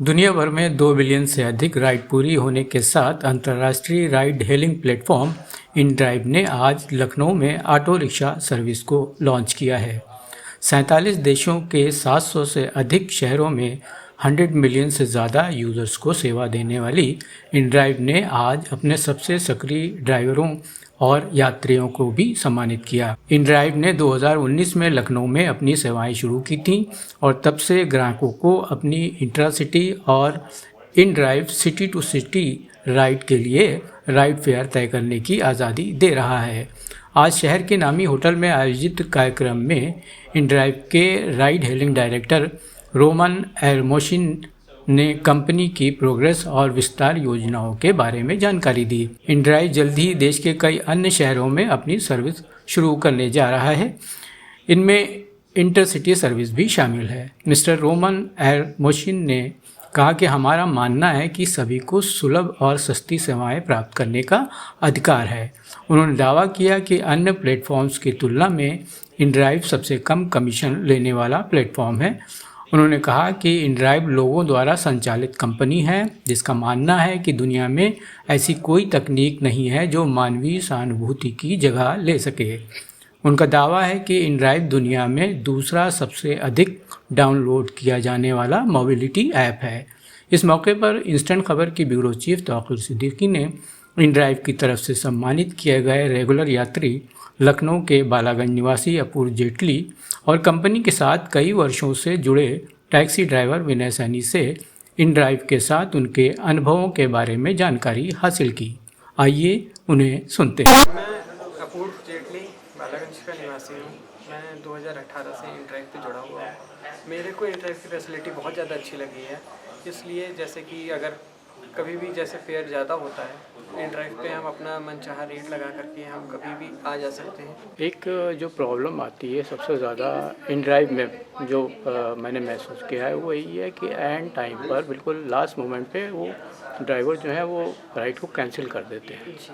दुनिया भर में 2 बिलियन से अधिक राइड पूरी होने के साथ अंतर्राष्ट्रीय राइड हेलिंग प्लेटफॉर्म इनड्राइव ने आज लखनऊ में ऑटो रिक्शा सर्विस को लॉन्च किया है। 47 देशों के 700 से अधिक शहरों में 100 मिलियन से ज़्यादा यूज़र्स को सेवा देने वाली इनड्राइव ने आज अपने सबसे सक्रिय ड्राइवरों और यात्रियों को भी सम्मानित किया। इनड्राइव ने 2019 में लखनऊ में अपनी सेवाएं शुरू की थीं और तब से ग्राहकों को अपनी इंट्रासिटी और inDrive city to city ride के लिए राइड फेयर तय करने की आज़ादी दे रहा है। आज शहर के नामी होटल में आयोजित कार्यक्रम में इनड्राइव के राइड हेलिंग डायरेक्टर रोमन एरमोशिन ने कंपनी की प्रोग्रेस और विस्तार योजनाओं के बारे में जानकारी दी। इनड्राइव जल्द ही देश के कई अन्य शहरों में अपनी सर्विस शुरू करने जा रहा है। इनमें इंटरसिटी सर्विस भी शामिल है। मिस्टर रोमन एरमोशिन ने कहा कि हमारा मानना है कि सभी को सुलभ और सस्ती सेवाएं प्राप्त करने का अधिकार है। उन्होंने दावा किया कि अन्य प्लेटफॉर्म्स की तुलना में इनड्राइव सबसे कम कमीशन लेने वाला प्लेटफॉर्म है। उन्होंने कहा कि इनड्राइव लोगों द्वारा संचालित कंपनी है जिसका मानना है कि दुनिया में ऐसी कोई तकनीक नहीं है जो मानवीय सहानुभूति की जगह ले सके। उनका दावा है कि इनड्राइव दुनिया में दूसरा सबसे अधिक डाउनलोड किया जाने वाला मोबिलिटी ऐप है। इस मौके पर इंस्टेंट खबर की ब्यूरो चीफ तौक़ुर सिद्दीकी ने इनड्राइव की तरफ से सम्मानित किए गए रेगुलर यात्री लखनऊ के बालागंज निवासी अपूर्व जेटली और कंपनी के साथ कई वर्षों से जुड़े टैक्सी ड्राइवर विनय सैनी से इनड्राइव के साथ उनके अनुभवों के बारे में जानकारी हासिल की। आइए उन्हें सुनते हैं। मैं अपूर्व जेटली बालागंज का निवासी हूँ। मैं 2018 से इनड्राइव पे जुड़ा हुआ हूँ। मेरे को इनड्राइव की फैसिलिटी बहुत ज़्यादा अच्छी लगी है, इसलिए जैसे कि अगर कभी भी जैसे फेयर ज़्यादा होता है इनड्राइव पे हम अपना मनचाहा रेट लगा करके हम कभी भी आ जा सकते हैं। एक जो प्रॉब्लम आती है सबसे ज़्यादा इनड्राइव में जो मैंने महसूस किया है वो यही है कि एंड टाइम पर बिल्कुल लास्ट मोमेंट पे वो ड्राइवर जो है वो राइड को कैंसिल कर देते हैं। जी,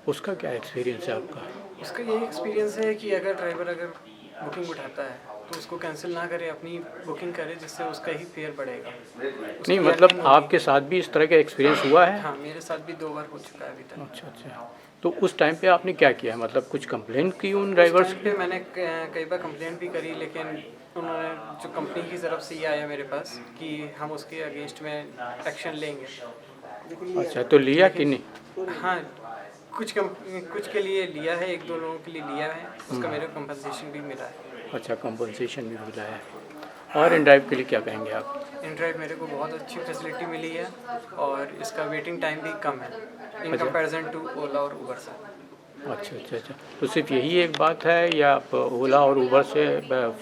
उसका क्या एक्सपीरियंस है आपका? उसका यही एक्सपीरियंस है कि अगर ड्राइवर बुकिंग उठाता है तो उसको कैंसिल ना करे, अपनी बुकिंग करे, जिससे उसका ही फेयर बढ़ेगा। नहीं मतलब आपके साथ भी इस तरह का एक्सपीरियंस हुआ है? हाँ, मेरे साथ भी 2 बार हो चुका है अभी तक। अच्छा। तो उस टाइम पे आपने क्या किया, मतलब कुछ कंप्लेंट की उन ड्राइवर्स पे मैंने कई बार कंप्लेंट भी करी, लेकिन उन्होंने जो कंपनी की तरफ से ये आया मेरे पास कि हम उसके अगेंस्ट में एक्शन लेंगे। अच्छा, तो लिया कि नहीं? हाँ, कुछ के लिए लिया है, 1-2 लोगों के लिए लिया है, उसका मेरे को कंपनसेशन भी मिला है। अच्छा, कंपनसेशन भी मिला है। और इनड्राइव के लिए क्या कहेंगे आप? इनड्राइव मेरे को बहुत अच्छी फैसिलिटी मिली है और इसका वेटिंग टाइम भी कम है इन कंपैरिजन टू ओला और उबर से। अच्छा। तो सिर्फ यही एक बात है या आप ओला और उबर से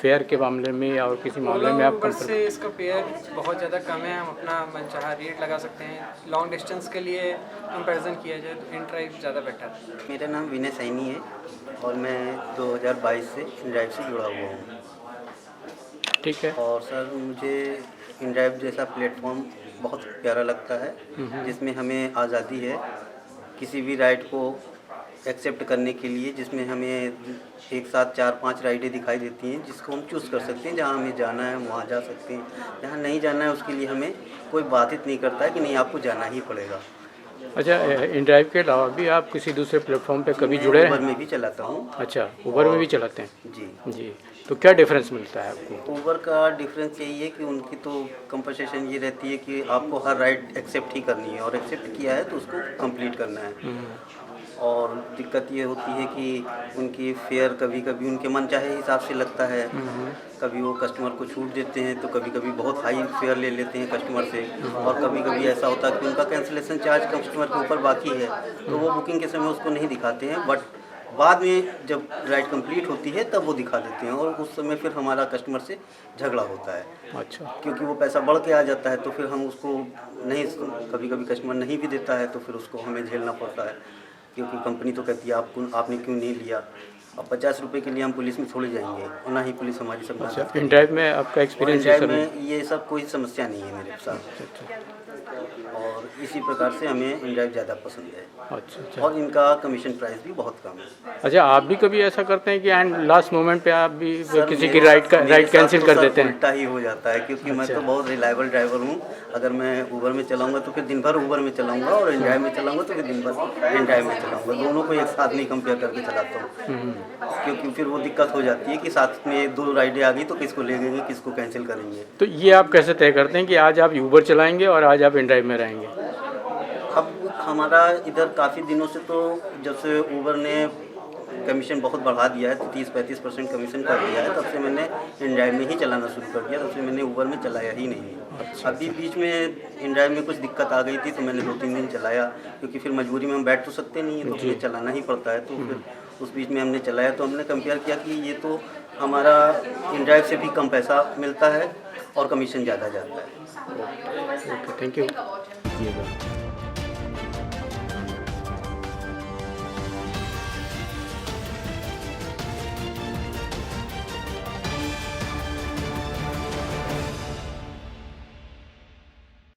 फेयर के मामले में या और किसी मामले में आप उबर से इसका फेयर बहुत ज़्यादा कम है, हम अपना मनचाहा रेट लगा सकते हैं। लॉन्ग डिस्टेंस के लिए कंपैरिजन किया जाए तो इनड्राइव ज़्यादा बेटर है। मेरा नाम विनय सैनी है और मैं 2022 से इनड्राइव से जुड़ा हुआ हूँ। ठीक है। और सर मुझे इनड्राइव जैसा प्लेटफॉर्म बहुत प्यारा लगता है, जिसमें हमें आज़ादी है किसी भी राइड को एक्सेप्ट करने के लिए, जिसमें हमें एक साथ 4-5 राइडें दिखाई देती हैं जिसको हम चूज़ कर सकते हैं। जहाँ हमें जाना है हम वहाँ जा सकते हैं, जहाँ नहीं जाना है उसके लिए हमें कोई बाधित नहीं करता है कि नहीं आपको जाना ही पड़ेगा। अच्छा, इनड्राइव के अलावा भी आप किसी दूसरे प्लेटफॉर्म पे कभी जुड़े हैं? उबर में भी चलाता हूँ। अच्छा, उबर में भी चलाते हैं? जी। तो क्या डिफरेंस मिलता है आपको? उबर का डिफरेंस यही है कि उनकी तो कंपनसेशन ये रहती है कि आपको हर राइड एक्सेप्ट ही करनी है और एक्सेप्ट किया है तो उसको कंप्लीट करना है। और दिक्कत ये होती है कि उनकी फेयर कभी कभी उनके मन चाहे हिसाब से लगता है। कभी वो कस्टमर को छूट देते हैं तो कभी कभी बहुत हाई फेयर ले लेते हैं कस्टमर से, और कभी कभी ऐसा होता है कि उनका कैंसिलेशन चार्ज कस्टमर के ऊपर बाकी है तो वो बुकिंग के समय उसको नहीं दिखाते हैं, बट बाद में जब राइड कंप्लीट होती है तब वो दिखा देते हैं और उस समय फिर हमारा कस्टमर से झगड़ा होता है। अच्छा। क्योंकि वो पैसा बढ़ के आ जाता है तो फिर हम उसको नहीं, कभी कभी कस्टमर नहीं भी देता है तो फिर उसको हमें झेलना पड़ता है, क्योंकि कंपनी तो कहती है आपने क्यों नहीं लिया। अब 50 रुपये के लिए हम पुलिस में थोड़े जाएंगे और ना ही पुलिस हमारी सब मदद अच्छा, करेगी। इन ड्राइव में आपका और एक्सपीरियंस ये ड्राइव सब है? में ये सब कोई समस्या नहीं है मेरे साथ, और इसी प्रकार से हमें इन ड्राइव ज़्यादा पसंद है, अच्छा अच्छा और इनका कमीशन प्राइस भी बहुत कम है। अच्छा, आप भी कभी ऐसा करते हैं कि एंड लास्ट मोमेंट पे आप भी सर, किसी की मेरे राइड साथ कैंसिल तो कर सर देते हैं? उल्टा ही हो जाता है, क्योंकि मैं अच्छा। तो बहुत रिलायबल ड्राइवर हूँ। अगर मैं ऊबर में चलाऊंगा तो फिर दिन भर ऊबर में चलाऊंगा, और एंड्राइव में चलाऊंगा तो फिर दिन भर एंड्राइव में चलाऊंगा। दोनों को एक साथ नहीं कंपेयर करके चलाता हूँ, क्योंकि फिर वो दिक्कत हो जाती है कि साथ में 2 राइडें आ गई तो किसको ले गएंगे, किसको कैंसिल करेंगे। तो ये आप कैसे तय करते हैं कि आज आप यूबर चलाएंगे और आज आप इन ड्राइव में रहेंगे? अब हमारा इधर काफ़ी दिनों से, तो जब से ऊबर ने कमीशन बहुत बढ़ा दिया है, तो 30-35% कमीशन कर दिया है, तब से मैंने इनड्राइव में ही चलाना शुरू कर दिया। तब से मैंने ऊबर में चलाया ही नहीं। अभी बीच में इनड्राइव में कुछ दिक्कत आ गई थी, तो मैंने 2-3 दिन चलाया, क्योंकि फिर मजबूरी में हम बैठ तो सकते नहीं हैं, तो हमें चलाना ही पड़ता है। तो फिर उस बीच में हमने चलाया, तो हमने कंपेयर किया कि ये तो हमारा इनड्राइव से भी कम पैसा मिलता है और कमीशन ज़्यादा जाता है। Okay, thank you.